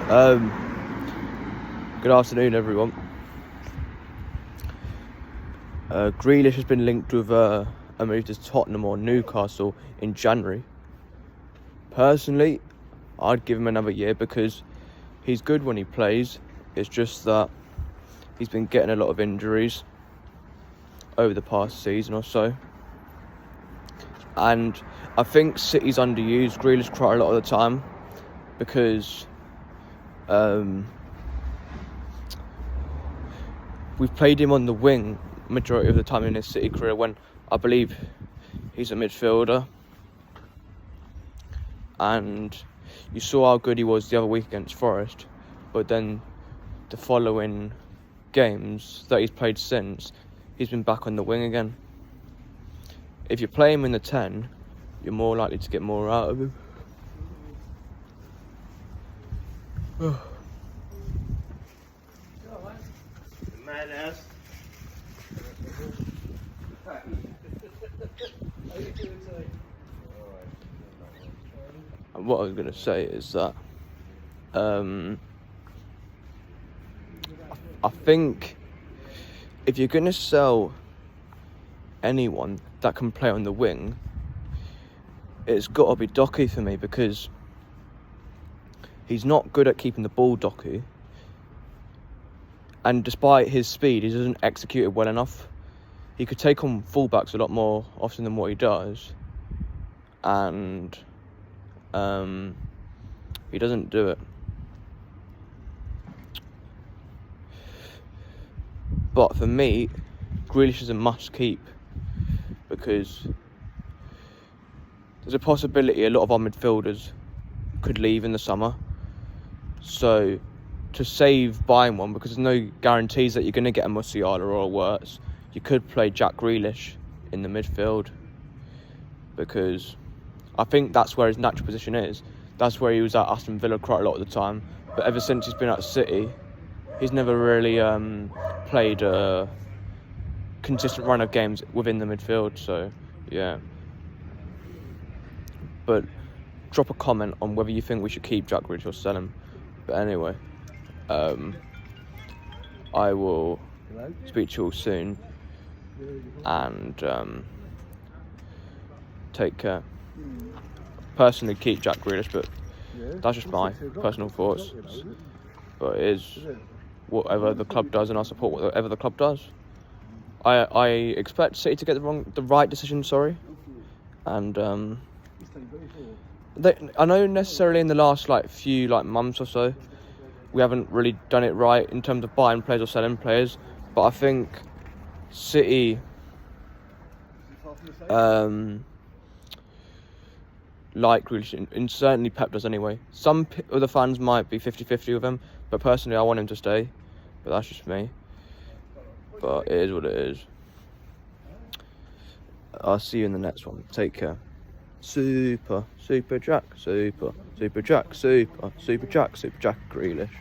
Good afternoon, everyone. Grealish has been linked with a move to Tottenham or Newcastle in January. Personally, I'd give him another year because he's good when he plays. It's just that he's been getting a lot of injuries over the past season or so. And I think City's underused Grealish quite a lot of the time because we've played him on the wing majority of the time in his City career when I believe he's a midfielder. And you saw how good he was the other week against Forest, but then the following games that he's played since, he's been back on the wing again. If you play him in the 10, you're more likely to get more out of him. Madness. And what I was going to say is that I think if you're going to sell anyone that can play on the wing, it's got to be Doku for me, because he's not good at keeping the ball, Doku. And despite his speed, he doesn't execute it well enough. He could take on fullbacks a lot more often than what he does. And he doesn't do it. But for me, Grealish is a must keep, because there's a possibility a lot of our midfielders could leave in the summer. So to save buying one, because there's no guarantees that you're going to get a Musiala or a Wirtz, you could play Jack Grealish in the midfield, because I think that's where his natural position is. That's where he was at Aston Villa quite a lot of the time. But ever since he's been at City, he's never really played a consistent run of games within the midfield. So, yeah. But drop a comment on whether you think we should keep Jack Grealish or sell him. But anyway, I will speak to you all soon. And take care. Personally, keep Jack Grealish, but that's just my personal thoughts. But it is whatever the club does, and I support whatever the club does. I expect City to get the right decision. And I know necessarily in the last few months or so, we haven't really done it right in terms of buying players or selling players. But I think City like Grealish, and certainly Pep does anyway. Some other fans might be 50-50 with him, but personally I want him to stay. But that's just me. But it is what it is. I'll see you in the next one. Take care. Super Jack Grealish.